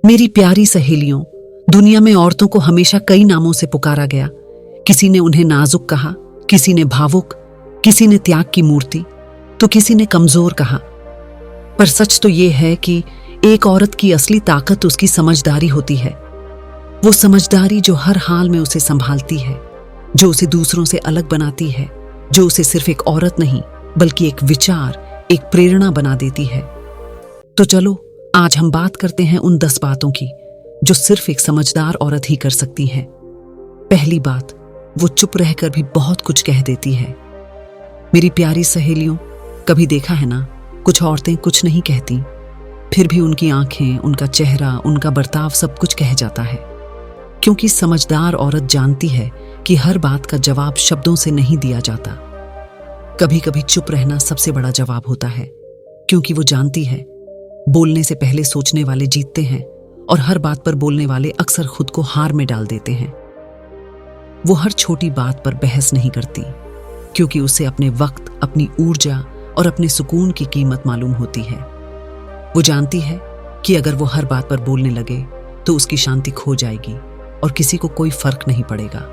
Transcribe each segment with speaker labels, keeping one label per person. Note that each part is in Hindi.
Speaker 1: मेरी प्यारी सहेलियों, दुनिया में औरतों को हमेशा कई नामों से पुकारा गया। किसी ने उन्हें नाजुक कहा, किसी ने भावुक, किसी ने त्याग की मूर्ति, तो किसी ने कमजोर कहा। पर सच तो ये है कि एक औरत की असली ताकत उसकी समझदारी होती है। वो समझदारी जो हर हाल में उसे संभालती है, जो उसे दूसरों से अलग बनाती है, जो उसे सिर्फ एक औरत नहीं बल्कि एक विचार, एक प्रेरणा बना देती है। तो चलो आज हम बात करते हैं उन 10 बातों की जो सिर्फ एक समझदार औरत ही कर सकती है। पहली बात, वो चुप रहकर भी बहुत कुछ कह देती है। मेरी प्यारी सहेलियों, कभी देखा है ना, कुछ औरतें कुछ नहीं कहती, फिर भी उनकी आंखें, उनका चेहरा, उनका बर्ताव सब कुछ कह जाता है। क्योंकि समझदार औरत जानती है कि हर बात का जवाब शब्दों से नहीं दिया जाता। कभी कभी चुप रहना सबसे बड़ा जवाब होता है, क्योंकि वो जानती है बोलने से पहले सोचने वाले जीतते हैं और हर बात पर बोलने वाले अक्सर खुद को हार में डाल देते हैं। वो हर छोटी बात पर बहस नहीं करती, क्योंकि उसे अपने वक्त, अपनी ऊर्जा और अपने सुकून की कीमत मालूम होती है। वो जानती है कि अगर वो हर बात पर बोलने लगे तो उसकी शांति खो जाएगी और किसी को कोई फर्क नहीं पड़ेगा।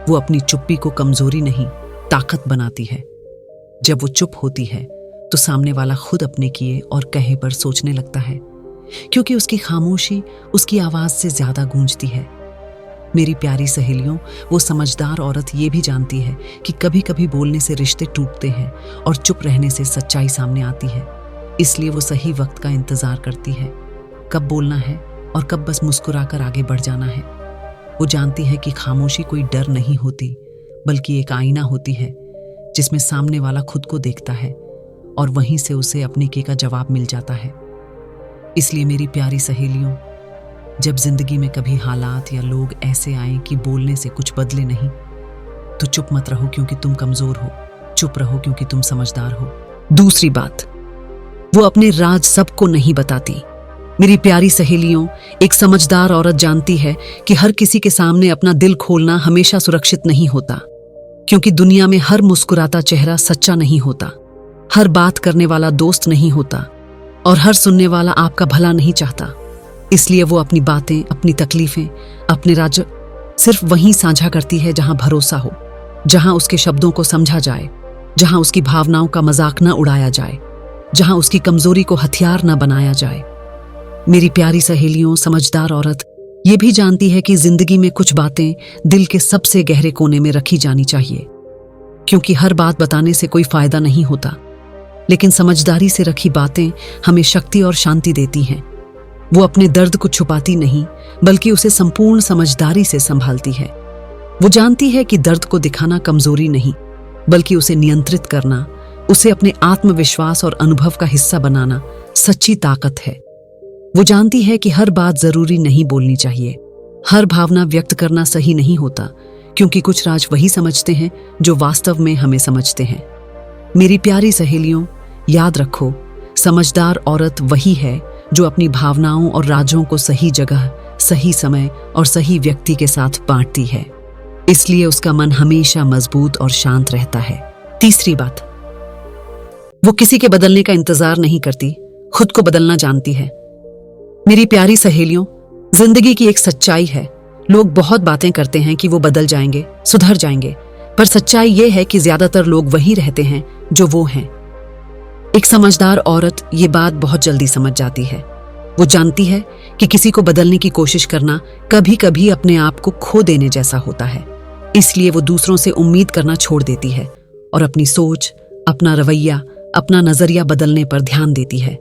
Speaker 1: वो अपनी चुप्पी को कमजोरी नहीं, ताकत बनाती है। जब वो चुप होती है तो सामने वाला खुद अपने किए और कहे पर सोचने लगता है, क्योंकि उसकी खामोशी उसकी आवाज से ज्यादा गूंजती है। मेरी प्यारी सहेलियों, वो समझदार औरत ये भी जानती है कि कभी कभी बोलने से रिश्ते टूटते हैं और चुप रहने से सच्चाई सामने आती है। इसलिए वो सही वक्त का इंतजार करती है, कब बोलना है और कब बस मुस्कुराकर आगे बढ़ जाना है। वो जानती है कि खामोशी कोई डर नहीं होती, बल्कि एक आईना होती है जिसमें सामने वाला खुद को देखता है और वहीं से उसे अपने के का जवाब मिल जाता है। इसलिए मेरी प्यारी सहेलियों, जब जिंदगी में कभी हालात या लोग ऐसे आए कि बोलने से कुछ बदले नहीं, तो चुप मत रहो क्योंकि तुम कमजोर हो, चुप रहो क्योंकि तुम समझदार हो। दूसरी बात, वो अपने राज सबको नहीं बताती। मेरी प्यारी सहेलियों, एक समझदार औरत जानती है कि हर किसी के सामने अपना दिल खोलना हमेशा सुरक्षित नहीं होता, क्योंकि दुनिया में हर मुस्कुराता चेहरा सच्चा नहीं होता, हर बात करने वाला दोस्त नहीं होता और हर सुनने वाला आपका भला नहीं चाहता। इसलिए वो अपनी बातें, अपनी तकलीफें, अपने राज सिर्फ वहीं साझा करती है जहां भरोसा हो, जहां उसके शब्दों को समझा जाए, जहां उसकी भावनाओं का मजाक न उड़ाया जाए, जहां उसकी कमजोरी को हथियार न बनाया जाए। मेरी प्यारी सहेलियों, समझदार औरत ये भी जानती है कि जिंदगी में कुछ बातें दिल के सबसे गहरे कोने में रखी जानी चाहिए, क्योंकि हर बात बताने से कोई फायदा नहीं होता, लेकिन समझदारी से रखी बातें हमें शक्ति और शांति देती हैं। वो अपने दर्द को छुपाती नहीं, बल्कि उसे संपूर्ण समझदारी से संभालती है। वो जानती है कि दर्द को दिखाना कमजोरी नहीं, बल्कि उसे नियंत्रित करना, उसे अपने आत्मविश्वास और अनुभव का हिस्सा बनाना सच्ची ताकत है। वो जानती है कि हर बात जरूरी नहीं बोलनी चाहिए, हर भावना व्यक्त करना सही नहीं होता, क्योंकि कुछ राज वही समझते हैं जो वास्तव में हमें समझते हैं। मेरी प्यारी सहेलियों, याद रखो, समझदार औरत वही है जो अपनी भावनाओं और राजों को सही जगह, सही समय और सही व्यक्ति के साथ बांटती है। इसलिए उसका मन हमेशा मजबूत और शांत रहता है। तीसरी बात, वो किसी के बदलने का इंतजार नहीं करती, खुद को बदलना जानती है। मेरी प्यारी सहेलियों, जिंदगी की एक सच्चाई है, लोग बहुत बातें करते हैं कि वो बदल जाएंगे, सुधर जाएंगे, पर सच्चाई ये है कि ज्यादातर लोग वही रहते हैं जो वो हैं। एक समझदार औरत ये बात बहुत जल्दी समझ जाती है। वो जानती है कि किसी को बदलने की कोशिश करना कभी कभी अपने आप को खो देने जैसा होता है। इसलिए वो दूसरों से उम्मीद करना छोड़ देती है और अपनी सोच, अपना रवैया, अपना नजरिया बदलने पर ध्यान देती है।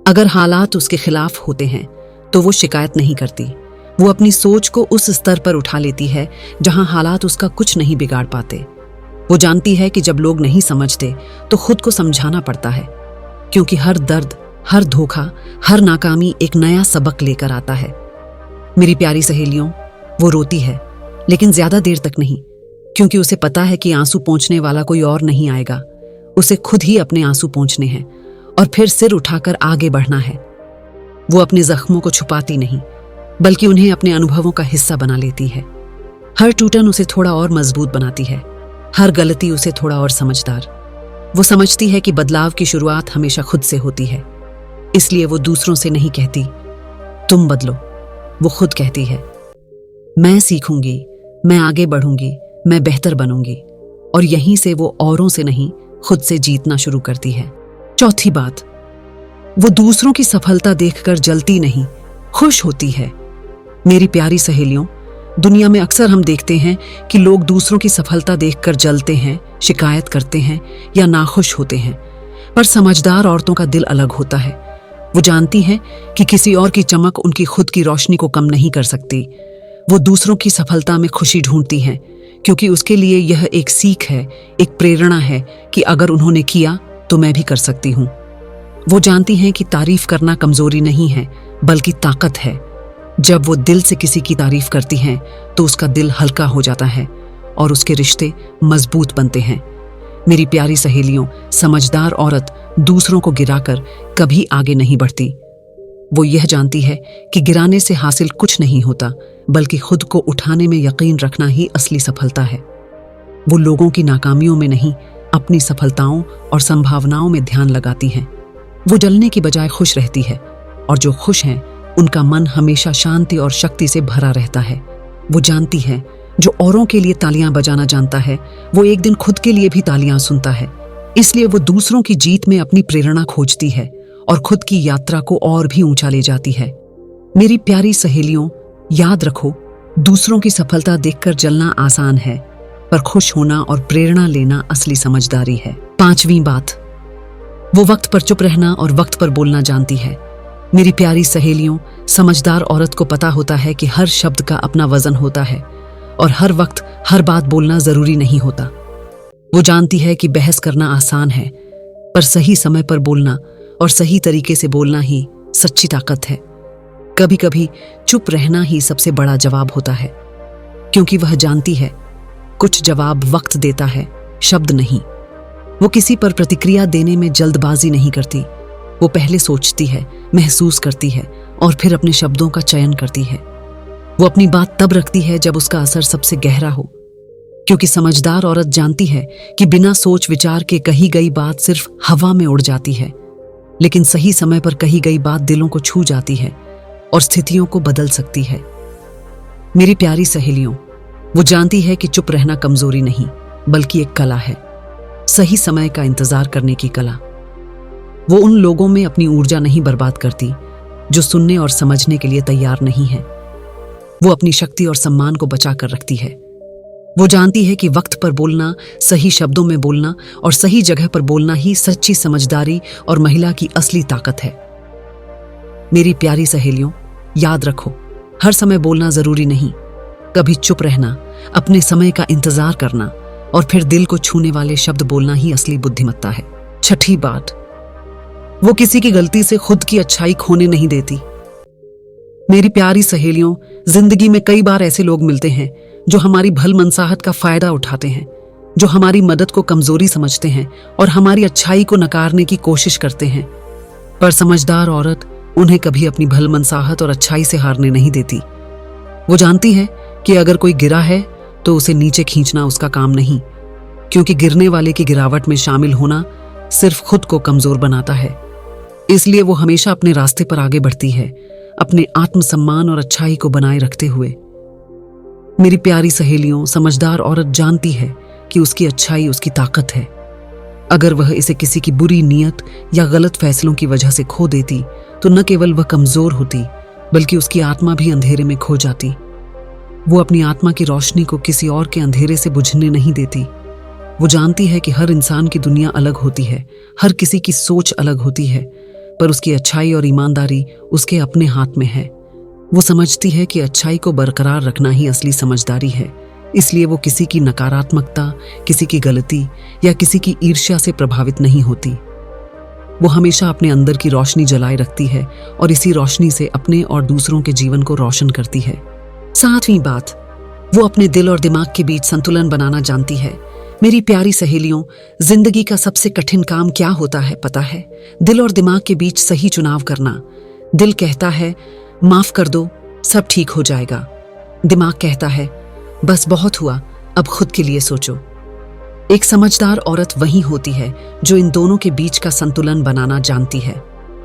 Speaker 1: अगर हालात उसके खिलाफ होते हैं तो वो शिकायत नहीं करती, वो अपनी सोच को उस स्तर पर उठा लेती है जहां हालात उसका कुछ नहीं बिगाड़ पाते। वो जानती है कि जब लोग नहीं समझते तो खुद को समझाना पड़ता है, क्योंकि हर दर्द, हर धोखा, हर नाकामी एक नया सबक लेकर आता है। मेरी प्यारी सहेलियों, वो रोती है, लेकिन ज्यादा देर तक नहीं, क्योंकि उसे पता है कि आंसू पोंछने वाला कोई और नहीं आएगा। उसे खुद ही अपने आंसू पोंछने हैं और फिर सिर उठाकर आगे बढ़ना है। वो अपने जख्मों को छुपाती नहीं, बल्कि उन्हें अपने अनुभवों का हिस्सा बना लेती है। हर टूटन उसे थोड़ा और मजबूत बनाती है, हर गलती उसे थोड़ा और समझदार। वो समझती है कि बदलाव की शुरुआत हमेशा खुद से होती है, इसलिए वो दूसरों से नहीं कहती, तुम बदलो, वो खुद कहती है। मैं सीखूंगी, मैं आगे बढ़ूंगी, मैं बेहतर बनूंगी। और यहीं से वो औरों से नहीं, खुद से जीतना शुरू करती है। चौथी बात, वो दूसरों की सफलता देखकर जलती नहीं, खुश होती है। मेरी प्यारी सहेलियों, दुनिया में अक्सर हम देखते हैं कि लोग दूसरों की सफलता देखकर जलते हैं, शिकायत करते हैं या नाखुश होते हैं। पर समझदार औरतों का दिल अलग होता है। वो जानती हैं कि किसी और की चमक उनकी खुद की रोशनी को कम नहीं कर सकती। वो दूसरों की सफलता में खुशी ढूंढती हैं, क्योंकि उसके लिए यह एक सीख है, एक प्रेरणा है कि अगर उन्होंने किया तो मैं भी कर सकती हूँ। वो जानती हैं कि तारीफ करना कमजोरी नहीं है, बल्कि ताकत है। जब वो दिल से किसी की तारीफ करती हैं तो उसका दिल हल्का हो जाता है और उसके रिश्ते मजबूत बनते हैं। मेरी प्यारी सहेलियों, समझदार औरत दूसरों को गिराकर कभी आगे नहीं बढ़ती। वो यह जानती है कि गिराने से हासिल कुछ नहीं होता, बल्कि खुद को उठाने में यकीन रखना ही असली सफलता है। वो लोगों की नाकामियों में नहीं, अपनी सफलताओं और संभावनाओं में ध्यान लगाती हैं। वो जलने की बजाय खुश रहती है, और जो खुश हैं उनका मन हमेशा शांति और शक्ति से भरा रहता है। वो जानती है, जो औरों के लिए तालियां बजाना जानता है, वो एक दिन खुद के लिए भी तालियां सुनता है। इसलिए वो दूसरों की जीत में अपनी प्रेरणा खोजती है और खुद की यात्रा को और भी ऊंचा ले जाती है। मेरी प्यारी सहेलियों, याद रखो, दूसरों की सफलता देखकर जलना आसान है, पर खुश होना और प्रेरणा लेना असली समझदारी है। पांचवी बात, वो वक्त पर चुप रहना और वक्त पर बोलना जानती है। मेरी प्यारी सहेलियों, समझदार औरत को पता होता है कि हर शब्द का अपना वजन होता है और हर वक्त हर बात बोलना जरूरी नहीं होता। वो जानती है कि बहस करना आसान है, पर सही समय पर बोलना और सही तरीके से बोलना ही सच्ची ताकत है। कभी कभी चुप रहना ही सबसे बड़ा जवाब होता है, क्योंकि वह जानती है कुछ जवाब वक्त देता है, शब्द नहीं। वो किसी पर प्रतिक्रिया देने में जल्दबाजी नहीं करती। वो पहले सोचती है, महसूस करती है और फिर अपने शब्दों का चयन करती है। वो अपनी बात तब रखती है जब उसका असर सबसे गहरा हो, क्योंकि समझदार औरत जानती है कि बिना सोच विचार के कही गई बात सिर्फ हवा में उड़ जाती है, लेकिन सही समय पर कही गई बात दिलों को छू जाती है और स्थितियों को बदल सकती है। मेरी प्यारी सहेलियों, वो जानती है कि चुप रहना कमजोरी नहीं, बल्कि एक कला है, सही समय का इंतजार करने की कला। वो उन लोगों में अपनी ऊर्जा नहीं बर्बाद करती जो सुनने और समझने के लिए तैयार नहीं है। वो अपनी शक्ति और सम्मान को बचा कर रखती है। वो जानती है कि वक्त पर बोलना, सही शब्दों में बोलना और सही जगह पर बोलना ही सच्ची समझदारी और महिला की असली ताकत है। मेरी प्यारी सहेलियों, याद रखो, हर समय बोलना जरूरी नहीं। कभी चुप रहना, अपने समय का इंतजार करना और फिर दिल को छूने वाले शब्द बोलना ही असली बुद्धिमत्ता है। छठी बात, वो किसी की गलती से खुद की अच्छाई खोने नहीं देती। मेरी प्यारी सहेलियों, जिंदगी में कई बार ऐसे लोग मिलते हैं जो हमारी भलमनसाहत का फायदा उठाते हैं, जो हमारी मदद को कमजोरी समझते हैं और हमारी अच्छाई को नकारने की कोशिश करते हैं। पर समझदार औरत उन्हें कभी अपनी भलमनसाहत और अच्छाई से हारने नहीं देती। वो जानती है कि अगर कोई गिरा है तो उसे नीचे खींचना उसका काम नहीं, क्योंकि गिरने वाले की गिरावट में शामिल होना सिर्फ खुद को कमजोर बनाता है। इसलिए वो हमेशा अपने रास्ते पर आगे बढ़ती है, अपने आत्मसम्मान और अच्छाई को बनाए रखते हुए। मेरी प्यारी सहेलियों, समझदार औरत जानती है कि उसकी अच्छाई उसकी ताकत है। अगर वह इसे किसी की बुरी नीयत या गलत फैसलों की वजह से खो देती तो न केवल वह कमजोर होती, बल्कि उसकी आत्मा भी अंधेरे में खो जाती। वो अपनी आत्मा की रोशनी को किसी और के अंधेरे से बुझने नहीं देती। वो जानती है कि हर इंसान की दुनिया अलग होती है, हर किसी की सोच अलग होती है, पर उसकी अच्छाई और ईमानदारी उसके अपने हाथ में है। वो समझती है कि अच्छाई को बरकरार रखना ही असली समझदारी है। इसलिए वो किसी की नकारात्मकता, किसी की गलती या किसी की ईर्ष्या से प्रभावित नहीं होती। वो हमेशा अपने अंदर की रोशनी जलाए रखती है और इसी रोशनी से अपने और दूसरों के जीवन को रोशन करती है। सातवीं बात, वो अपने दिल और दिमाग के बीच संतुलन बनाना जानती है। मेरी प्यारी सहेलियों, जिंदगी का सबसे कठिन काम क्या होता है पता है? दिल और दिमाग के बीच सही चुनाव करना। दिल कहता है माफ कर दो, सब ठीक हो जाएगा। दिमाग कहता है बस बहुत हुआ, अब खुद के लिए सोचो। एक समझदार औरत वही होती है जो इन दोनों के बीच का संतुलन बनाना जानती है।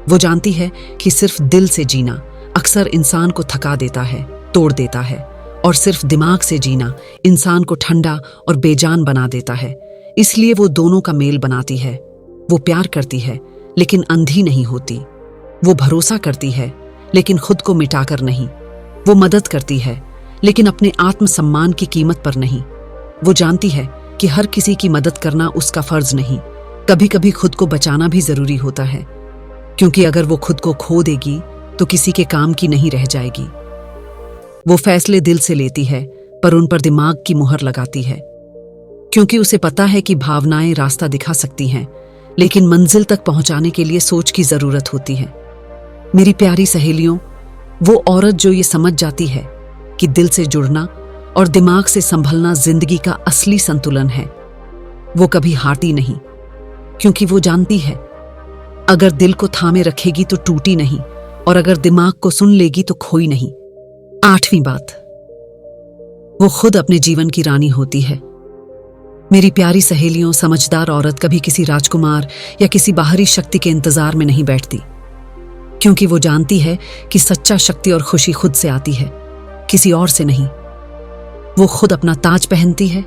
Speaker 1: वो जानती है कि सिर्फ दिल से जीना, अक्सर इंसान को थका देता है, तोड़ देता है, और सिर्फ दिमाग से जीना इंसान को ठंडा और बेजान बना देता है। इसलिए वो दोनों का मेल बनाती है। वो प्यार करती है लेकिन अंधी नहीं होती। वो भरोसा करती है लेकिन खुद को मिटाकर नहीं। वो मदद करती है लेकिन अपने आत्मसम्मान की कीमत पर नहीं। वो जानती है कि हर किसी की मदद करना उसका फर्ज नहीं, कभी कभी खुद को बचाना भी जरूरी होता है, क्योंकि अगर वो खुद को खो देगी तो किसी के काम की नहीं रह जाएगी। वो फैसले दिल से लेती है पर उन पर दिमाग की मुहर लगाती है, क्योंकि उसे पता है कि भावनाएं रास्ता दिखा सकती हैं, लेकिन मंजिल तक पहुंचाने के लिए सोच की जरूरत होती है। मेरी प्यारी सहेलियों, वो औरत जो ये समझ जाती है कि दिल से जुड़ना और दिमाग से संभलना जिंदगी का असली संतुलन है, वो कभी हारती नहीं, क्योंकि वो जानती है अगर दिल को थामे रखेगी तो टूटी नहीं, और अगर दिमाग को सुन लेगी तो खोई नहीं। 8वीं बात, वो खुद अपने जीवन की रानी होती है। मेरी प्यारी सहेलियों, समझदार औरत कभी किसी राजकुमार या किसी बाहरी शक्ति के इंतजार में नहीं बैठती, क्योंकि वो जानती है कि सच्चा शक्ति और खुशी खुद से आती है, किसी और से नहीं। वो खुद अपना ताज पहनती है,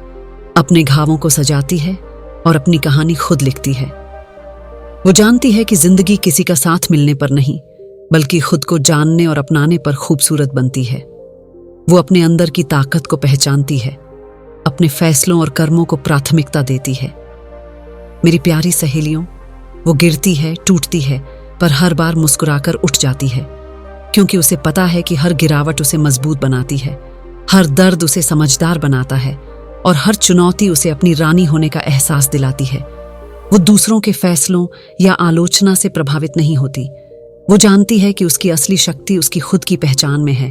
Speaker 1: अपने घावों को सजाती है और अपनी कहानी खुद लिखती है। वो जानती है कि जिंदगी किसी का साथ मिलने पर नहीं, बल्कि खुद को जानने और अपनाने पर खूबसूरत बनती है। वो अपने अंदर की ताकत को पहचानती है, अपने फैसलों और कर्मों को प्राथमिकता देती है। मेरी प्यारी सहेलियों, वो गिरती है, टूटती है, पर हर बार मुस्कुराकर उठ जाती है, क्योंकि उसे पता है कि हर गिरावट उसे मजबूत बनाती है, हर दर्द उसे समझदार बनाता है और हर चुनौती उसे अपनी रानी होने का एहसास दिलाती है। वो दूसरों के फैसलों या आलोचना से प्रभावित नहीं होती। वो जानती है कि उसकी असली शक्ति उसकी खुद की पहचान में है।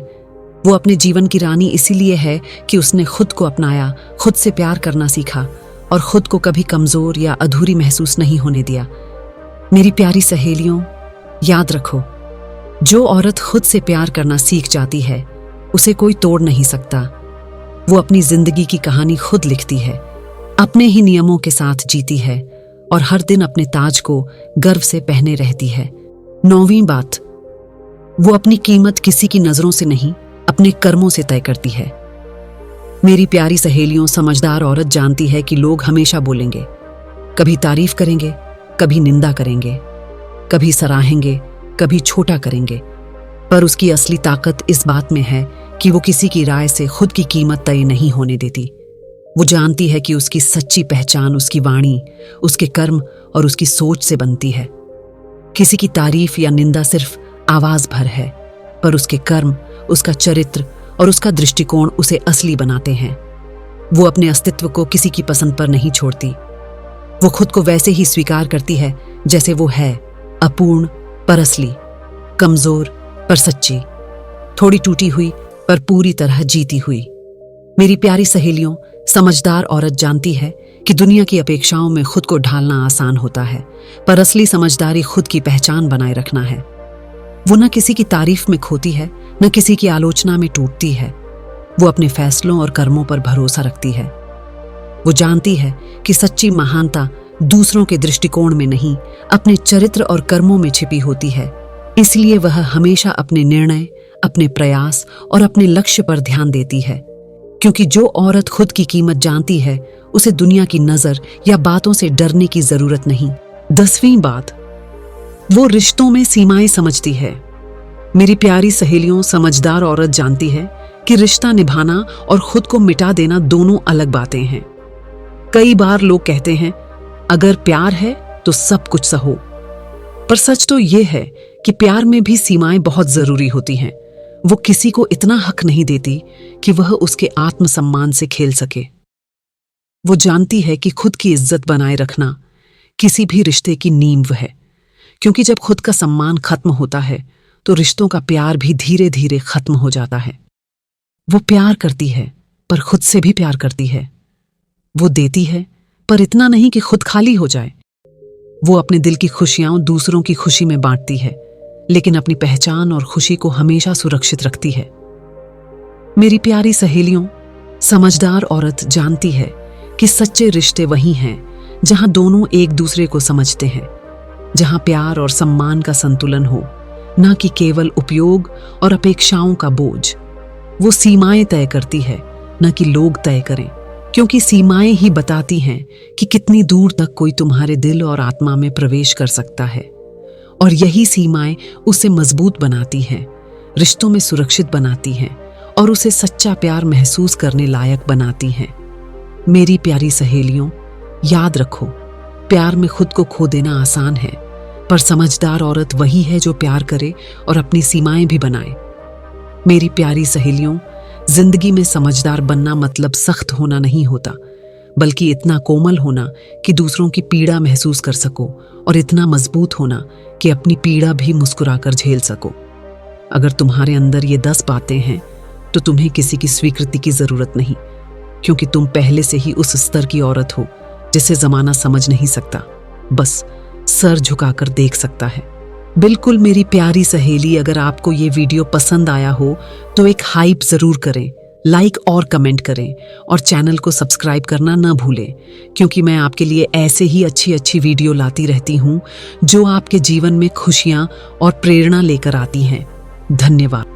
Speaker 1: वो अपने जीवन की रानी इसीलिए है कि उसने खुद को अपनाया, खुद से प्यार करना सीखा और खुद को कभी कमजोर या अधूरी महसूस नहीं होने दिया। मेरी प्यारी सहेलियों, याद रखो, जो औरत खुद से प्यार करना सीख जाती है उसे कोई तोड़ नहीं सकता। वो अपनी जिंदगी की कहानी खुद लिखती है, अपने ही नियमों के साथ जीती है और हर दिन अपने ताज को गर्व से पहने रहती है। 9वीं बात, वो अपनी कीमत किसी की नजरों से नहीं, अपने कर्मों से तय करती है। मेरी प्यारी सहेलियों, समझदार औरत जानती है कि लोग हमेशा बोलेंगे, कभी तारीफ करेंगे, कभी निंदा करेंगे, कभी सराहेंगे, कभी छोटा करेंगे, पर उसकी असली ताकत इस बात में है कि वो किसी की राय से खुद की कीमत तय नहीं होने देती। वो जानती है कि उसकी सच्ची पहचान उसकी वाणी, उसके कर्म और उसकी सोच से बनती है। किसी की तारीफ या निंदा सिर्फ आवाज भर है, पर उसके कर्म, उसका चरित्र और उसका दृष्टिकोण उसे असली बनाते हैं। वो अपने अस्तित्व को किसी की पसंद पर नहीं छोड़ती। वो खुद को वैसे ही स्वीकार करती है जैसे वो है, अपूर्ण पर असली, कमजोर पर सच्ची, थोड़ी टूटी हुई पर पूरी तरह जीती हुई। मेरी प्यारी सहेलियों, समझदार औरत जानती है कि दुनिया की अपेक्षाओं में खुद को ढालना आसान होता है, पर असली समझदारी खुद की पहचान बनाए रखना है। वो न किसी की तारीफ में खोती है, न किसी की आलोचना में टूटती है। वो अपने फैसलों और कर्मों पर भरोसा रखती है। वो जानती है कि सच्ची महानता दूसरों के दृष्टिकोण में नहीं, अपने चरित्र और कर्मों में छिपी होती है। इसलिए वह हमेशा अपने निर्णय, अपने प्रयास और अपने लक्ष्य पर ध्यान देती है, क्योंकि जो औरत खुद की कीमत जानती है उसे दुनिया की नजर या बातों से डरने की जरूरत नहीं। 10वीं बात, वो रिश्तों में सीमाएं समझती है। मेरी प्यारी सहेलियों, समझदार औरत जानती है कि रिश्ता निभाना और खुद को मिटा देना दोनों अलग बातें हैं। कई बार लोग कहते हैं, अगर प्यार है तो सब कुछ सहो, पर सच तो यह है कि प्यार में भी सीमाएं बहुत जरूरी होती हैं। वो किसी को इतना हक नहीं देती कि वह उसके आत्मसम्मान से खेल सके। वो जानती है कि खुद की इज्जत बनाए रखना किसी भी रिश्ते की नींव है, क्योंकि जब खुद का सम्मान खत्म होता है तो रिश्तों का प्यार भी धीरे धीरे खत्म हो जाता है। वो प्यार करती है पर खुद से भी प्यार करती है। वो देती है पर इतना नहीं कि खुद खाली हो जाए। वो अपने दिल की खुशियां दूसरों की खुशी में बांटती है, लेकिन अपनी पहचान और खुशी को हमेशा सुरक्षित रखती है। मेरी प्यारी सहेलियों, समझदार औरत जानती है कि सच्चे रिश्ते वही हैं जहां दोनों एक दूसरे को समझते हैं, जहां प्यार और सम्मान का संतुलन हो, ना कि केवल उपयोग और अपेक्षाओं का बोझ। वो सीमाएं तय करती है, न कि लोग तय करें, क्योंकि सीमाएं ही बताती हैं कि कितनी दूर तक कोई तुम्हारे दिल और आत्मा में प्रवेश कर सकता है। और यही सीमाएं उसे मजबूत बनाती हैं, रिश्तों में सुरक्षित बनाती हैं और उसे सच्चा प्यार महसूस करने लायक बनाती हैं। मेरी प्यारी सहेलियों, याद रखो, प्यार में खुद को खो देना आसान है, पर समझदार औरत वही है जो प्यार करे और अपनी सीमाएं भी बनाए। मेरी प्यारी सहेलियों, जिंदगी में समझदार बनना मतलब सख्त होना नहीं होता, बल्कि इतना कोमल होना कि दूसरों की पीड़ा महसूस कर सको और इतना मजबूत होना कि अपनी पीड़ा भी मुस्कुराकर झेल सको। अगर तुम्हारे अंदर ये 10 बातें हैं तो तुम्हें किसी की स्वीकृति की जरूरत नहीं, क्योंकि तुम पहले से ही उस स्तर की औरत हो जिसे जमाना समझ नहीं सकता, बस सर झुकाकर देख सकता है। बिल्कुल मेरी प्यारी सहेली, अगर आपको ये वीडियो पसंद आया हो तो एक हाइप जरूर करें, लाइक और कमेंट करें और चैनल को सब्सक्राइब करना न भूलें, क्योंकि मैं आपके लिए ऐसे ही अच्छी अच्छी वीडियो लाती रहती हूँ जो आपके जीवन में खुशियाँ और प्रेरणा लेकर आती हैं। धन्यवाद।